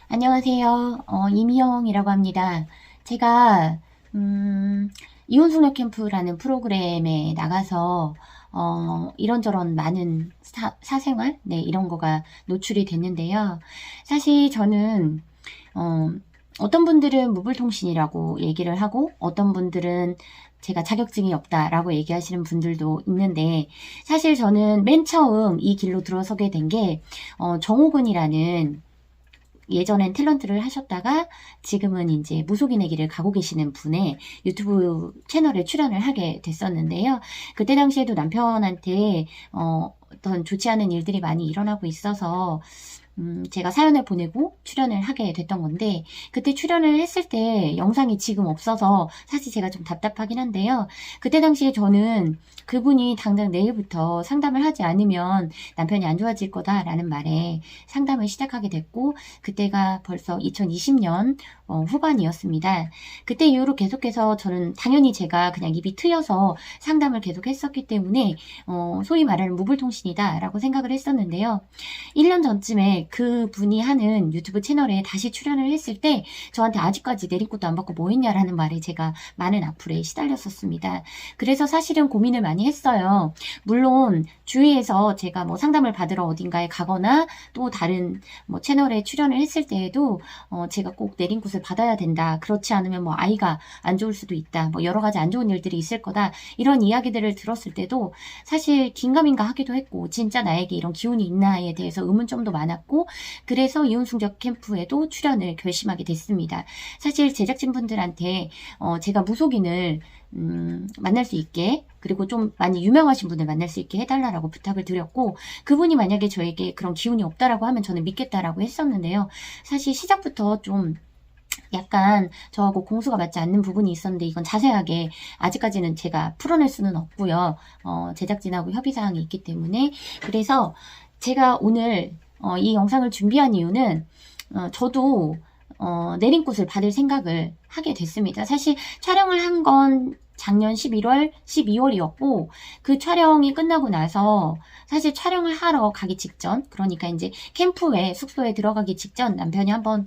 안녕하세요. 이미영이라고 합니다. 제가 이혼숙녀 캠프라는 프로그램에 나가서 이런저런 많은 사생활, 네, 이런 거가 노출이 됐는데요. 사실 저는 어떤 분들은 무불통신이라고 얘기를 하고 어떤 분들은 제가 자격증이 없다라고 얘기하시는 분들도 있는데, 사실 저는 맨 처음 이 길로 들어서게 된 게 정호근이라는, 예전엔 탤런트를 하셨다가 지금은 이제 무속인의 길을 가고 계시는 분의 유튜브 채널에 출연을 하게 됐었는데요. 그때 당시에도 남편한테 어떤 좋지 않은 일들이 많이 일어나고 있어서 제가 사연을 보내고 출연을 하게 됐던 건데, 그때 출연을 했을 때 영상이 지금 없어서 사실 제가 좀 답답하긴 한데요. 그때 당시에 저는 그분이 당장 내일부터 상담을 하지 않으면 남편이 안 좋아질 거다라는 말에 상담을 시작하게 됐고, 그때가 벌써 2020년 후반이었습니다. 그때 이후로 계속해서 저는 당연히 제가 그냥 입이 트여서 상담을 계속 했었기 때문에 소위 말하는 무불통신이다라고 생각을 했었는데요. 1년 전쯤에 그 분이 하는 유튜브 채널에 다시 출연을 했을 때 저한테 아직까지 내린꽃도 안 받고 뭐 했냐라는 말에 제가 많은 악플에 시달렸었습니다. 그래서 사실은 고민을 많이 했어요. 물론 주위에서 제가 뭐 상담을 받으러 어딘가에 가거나 또 다른 뭐 채널에 출연을 했을 때에도 제가 꼭 내린꽃을 받아야 된다, 그렇지 않으면 뭐 아이가 안 좋을 수도 있다, 뭐 여러 가지 안 좋은 일들이 있을 거다, 이런 이야기들을 들었을 때도 사실 긴가민가 하기도 했고, 진짜 나에게 이런 기운이 있나에 대해서 의문점도 많았고, 그래서 이혼숙녀 캠프에도 출연을 결심하게 됐습니다. 사실 제작진분들한테 제가 무속인을 만날 수 있게, 그리고 좀 많이 유명하신 분을 만날 수 있게 해달라고 부탁을 드렸고, 그분이 만약에 저에게 그런 기운이 없다라고 하면 저는 믿겠다라고 했었는데요. 사실 시작부터 좀 약간 저하고 공수가 맞지 않는 부분이 있었는데, 이건 자세하게 아직까지는 제가 풀어낼 수는 없고요. 제작진하고 협의사항이 있기 때문에. 그래서 제가 오늘 이 영상을 준비한 이유는 저도 내린꽃을 받을 생각을 하게 됐습니다. 사실 촬영을 한 건 작년 11월, 12월이었고, 그 촬영이 끝나고 나서 사실 촬영을 하러 가기 직전, 그러니까 이제 캠프에, 숙소에 들어가기 직전 남편이 한번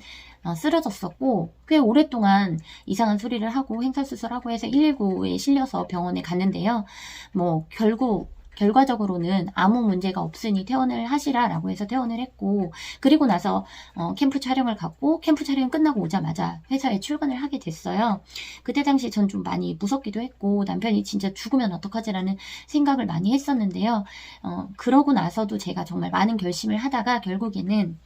쓰러졌었고, 꽤 오랫동안 이상한 소리를 하고 행설수설하고 해서 119에 실려서 병원에 갔는데요. 뭐 결과적으로는 아무 문제가 없으니 퇴원을 하시라라고 해서 퇴원을 했고, 그리고 나서 캠프 촬영을 갔고, 캠프 촬영 끝나고 오자마자 회사에 출근을 하게 됐어요. 그때 당시 전 좀 많이 무섭기도 했고, 남편이 진짜 죽으면 어떡하지라는 생각을 많이 했었는데요. 그러고 나서도 제가 정말 많은 결심을 하다가 결국에는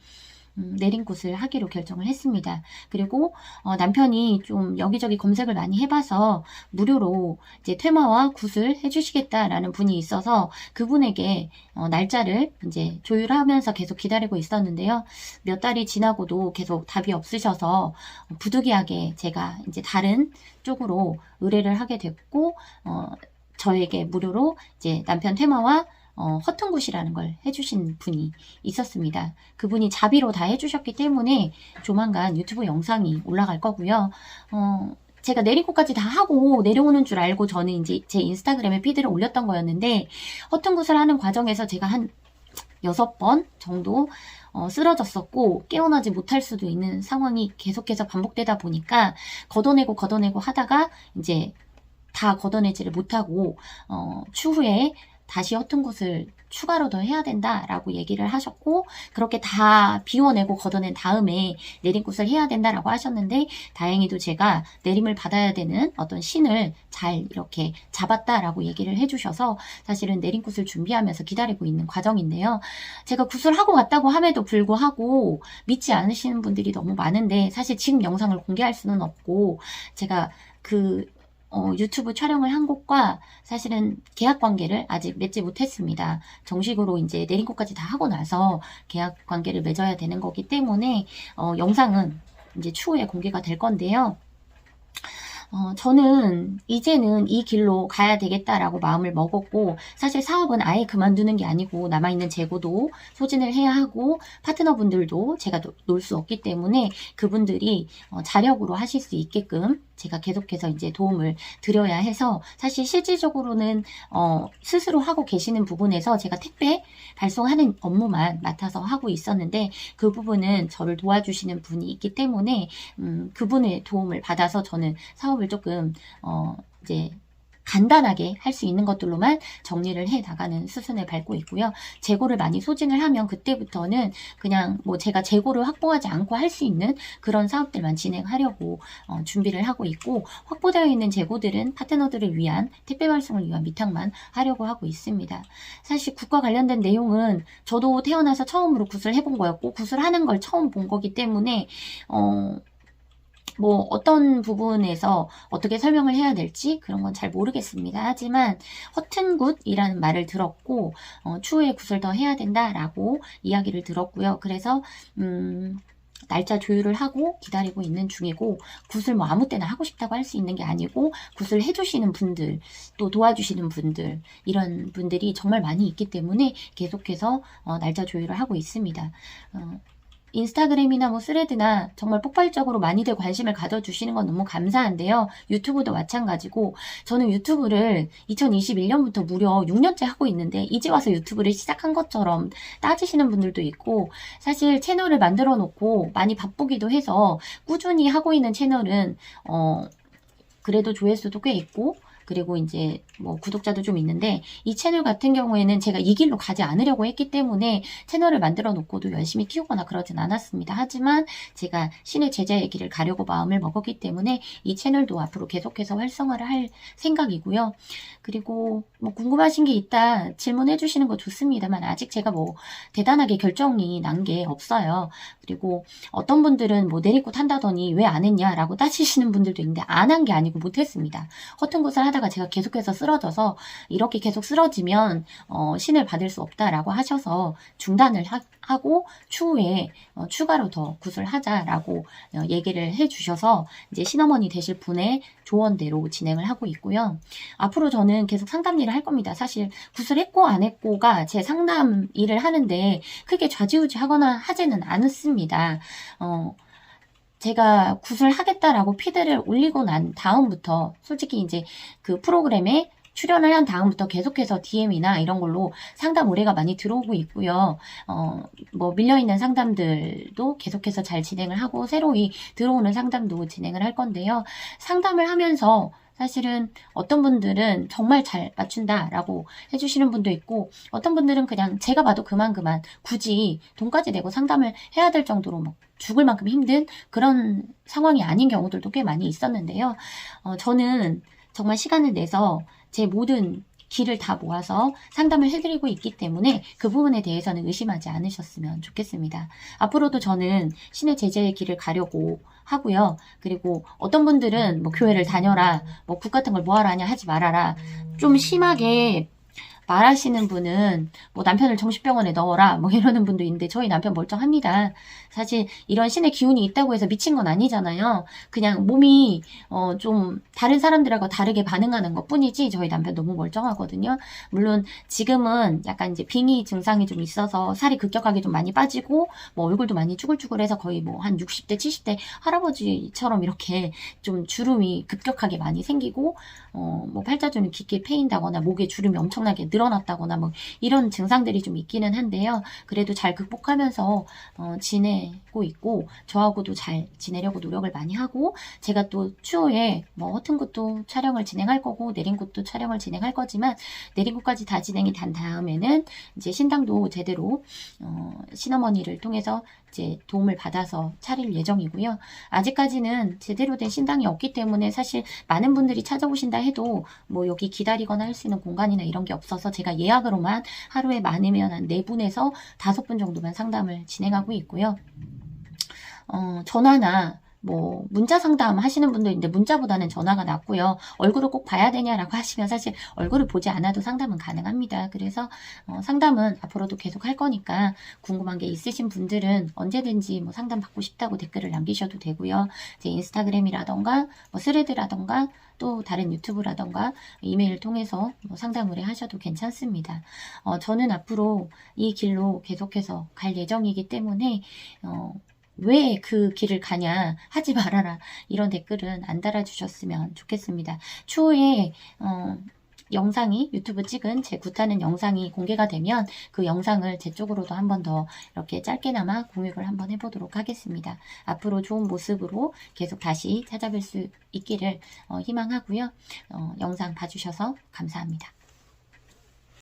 내린꽃을 하기로 결정을 했습니다. 그리고 남편이 좀 여기저기 검색을 많이 해봐서 무료로 이제 퇴마와 굿을 해주시겠다라는 분이 있어서 그분에게 날짜를 이제 조율하면서 계속 기다리고 있었는데요. 몇 달이 지나고도 계속 답이 없으셔서 부득이하게 제가 이제 다른 쪽으로 의뢰를 하게 됐고, 저에게 무료로 이제 남편 퇴마와 허튼굿이라는 걸 해주신 분이 있었습니다. 그분이 자비로 다 해주셨기 때문에 조만간 유튜브 영상이 올라갈 거고요. 제가 내리고까지 다 하고 내려오는 줄 알고 저는 이제 제 인스타그램에 피드를 올렸던 거였는데, 허튼굿을 하는 과정에서 제가 한 6번 정도 쓰러졌었고, 깨어나지 못할 수도 있는 상황이 계속해서 반복되다 보니까 걷어내고 하다가 이제 다 걷어내지를 못하고 추후에 다시 허튼곳을 추가로 더 해야 된다라고 얘기를 하셨고, 그렇게 다 비워내고 걷어낸 다음에 내린꽃을 해야 된다라고 하셨는데, 다행히도 제가 내림을 받아야 되는 어떤 신을 잘 이렇게 잡았다라고 얘기를 해주셔서 사실은 내린꽃을 준비하면서 기다리고 있는 과정인데요. 제가 굿을 하고 갔다고 함에도 불구하고 믿지 않으시는 분들이 너무 많은데, 사실 지금 영상을 공개할 수는 없고, 제가 유튜브 촬영을 한 곳과 사실은 계약 관계를 아직 맺지 못했습니다. 정식으로 이제 내린꽃까지 다 하고 나서 계약 관계를 맺어야 되는 거기 때문에 영상은 이제 추후에 공개가 될 건데요. 저는 이제는 이 길로 가야 되겠다라고 마음을 먹었고, 사실 사업은 아예 그만두는 게 아니고, 남아있는 재고도 소진을 해야 하고, 파트너분들도 제가 놓을 수 없기 때문에 그분들이 자력으로 하실 수 있게끔 제가 계속해서 이제 도움을 드려야 해서, 사실 실질적으로는 스스로 하고 계시는 부분에서 제가 택배 발송하는 업무만 맡아서 하고 있었는데, 그 부분은 저를 도와주시는 분이 있기 때문에 그분의 도움을 받아서 저는 사업을 조금 이제 간단하게 할 수 있는 것들로만 정리를 해 나가는 수순을 밟고 있고요. 재고를 많이 소진을 하면 그때부터는 그냥 뭐 제가 재고를 확보하지 않고 할 수 있는 그런 사업들만 진행하려고 준비를 하고 있고, 확보되어 있는 재고들은 파트너들을 위한 택배 발송을 위한 위탁만 하려고 하고 있습니다. 사실 굿과 관련된 내용은 저도 태어나서 처음으로 굿을 해본 거였고, 굿을 하는 걸 처음 본 거기 때문에 뭐 어떤 부분에서 어떻게 설명을 해야 될지 그런 건 잘 모르겠습니다. 하지만 허튼 굿이라는 말을 들었고, 추후에 굿을 더 해야 된다라고 이야기를 들었고요. 그래서 날짜 조율을 하고 기다리고 있는 중이고, 굿을 뭐 아무 때나 하고 싶다고 할 수 있는 게 아니고, 굿을 해주시는 분들, 또 도와주시는 분들, 이런 분들이 정말 많이 있기 때문에 계속해서 날짜 조율을 하고 있습니다. 인스타그램이나 뭐 스레드나 정말 폭발적으로 많이들 관심을 가져주시는 건 너무 감사한데요. 유튜브도 마찬가지고, 저는 유튜브를 2021년부터 무려 6년째 하고 있는데 이제 와서 유튜브를 시작한 것처럼 따지시는 분들도 있고, 사실 채널을 만들어 놓고 많이 바쁘기도 해서 꾸준히 하고 있는 채널은 그래도 조회수도 꽤 있고, 그리고 이제 뭐 구독자도 좀 있는데, 이 채널 같은 경우에는 제가 이 길로 가지 않으려고 했기 때문에 채널을 만들어 놓고도 열심히 키우거나 그러진 않았습니다. 하지만 제가 신의 제자의 길을 가려고 마음을 먹었기 때문에 이 채널도 앞으로 계속해서 활성화를 할 생각이고요. 그리고 뭐 궁금하신 게 있다 질문해 주시는 거 좋습니다만, 아직 제가 뭐 대단하게 결정이 난 게 없어요. 그리고 어떤 분들은 뭐 내리꽃 한다더니 왜 안 했냐라고 따지시는 분들도 있는데, 안 한 게 아니고 못했습니다. 허튼 곳을 하다가 제가 계속해서 쓰러져서, 이렇게 계속 쓰러지면 신을 받을 수 없다라고 하셔서 중단을 하고 추후에 추가로 더 굿을 하자라고 얘기를 해주셔서 이제 신어머니 되실 분의 조언대로 진행을 하고 있고요. 앞으로 저는 계속 상담 일을 할 겁니다. 사실 굿을 했고 안 했고가 제 상담 일을 하는데 크게 좌지우지 하거나 하지는 않습니다. 제가 굿을 하겠다라고 피드를 올리고 난 다음부터, 솔직히 이제 그 프로그램에 출연을 한 다음부터 계속해서 DM이나 이런 걸로 상담 의뢰가 많이 들어오고 있고요. 뭐 밀려있는 상담들도 계속해서 잘 진행을 하고, 새로이 들어오는 상담도 진행을 할 건데요. 상담을 하면서 사실은 어떤 분들은 정말 잘 맞춘다라고 해주시는 분도 있고, 어떤 분들은 그냥 제가 봐도 그만 굳이 돈까지 내고 상담을 해야 될 정도로 막 죽을 만큼 힘든 그런 상황이 아닌 경우들도 꽤 많이 있었는데요. 저는 정말 시간을 내서 제 모든 길을 다 모아서 상담을 해드리고 있기 때문에 그 부분에 대해서는 의심하지 않으셨으면 좋겠습니다. 앞으로도 저는 신의 제자의 길을 가려고 하고요. 그리고 어떤 분들은 뭐 교회를 다녀라, 뭐 국 같은 걸 뭐하러 하냐, 하지 말아라, 좀 심하게 말하시는 분은 뭐 남편을 정신병원에 넣어라 뭐 이러는 분도 있는데, 저희 남편 멀쩡합니다. 사실 이런 신의 기운이 있다고 해서 미친 건 아니잖아요. 그냥 몸이 좀 다른 사람들하고 다르게 반응하는 것 뿐이지 저희 남편 너무 멀쩡하거든요. 물론 지금은 약간 이제 빙의 증상이 좀 있어서 살이 급격하게 좀 많이 빠지고, 뭐 얼굴도 많이 쭈글쭈글해서 거의 뭐 한 60대 70대 할아버지처럼 이렇게 좀 주름이 급격하게 많이 생기고, 뭐 팔자주름이 깊게 패인다거나 목에 주름이 엄청나게 늘어났다거나 뭐 이런 증상들이 좀 있기는 한데요. 그래도 잘 극복하면서 지내고 있고, 저하고도 잘 지내려고 노력을 많이 하고, 제가 또 추후에 뭐 허튼 곳도 촬영을 진행할 거고 내린 곳도 촬영을 진행할 거지만, 내린 곳까지 다 진행이 된 다음에는 이제 신당도 제대로 신어머니를 통해서 이제 도움을 받아서 차릴 예정이고요. 아직까지는 제대로 된 신당이 없기 때문에 사실 많은 분들이 찾아오신다 해도 뭐 여기 기다리거나 할 수 있는 공간이나 이런 게 없어서 제가 예약으로만 하루에 많으면 한 4분에서 5분 정도만 상담을 진행하고 있고요. 전화나 뭐 문자 상담 하시는 분도 있는데 문자보다는 전화가 낫고요. 얼굴을 꼭 봐야 되냐라고 하시면 사실 얼굴을 보지 않아도 상담은 가능합니다. 그래서 상담은 앞으로도 계속 할 거니까 궁금한 게 있으신 분들은 언제든지 뭐 상담 받고 싶다고 댓글을 남기셔도 되고요. 제 인스타그램이라던가 뭐 스레드라던가 또 다른 유튜브라던가 이메일 통해서 뭐 상담 의뢰하셔도 괜찮습니다. 저는 앞으로 이 길로 계속해서 갈 예정이기 때문에 왜 그 길을 가냐, 하지 말아라, 이런 댓글은 안 달아주셨으면 좋겠습니다. 추후에 영상이, 유튜브 찍은 제 굿하는 영상이 공개가 되면 그 영상을 제 쪽으로도 한 번 더 이렇게 짧게나마 공유를 한번 해보도록 하겠습니다. 앞으로 좋은 모습으로 계속 다시 찾아뵐 수 있기를 희망하고요. 영상 봐주셔서 감사합니다.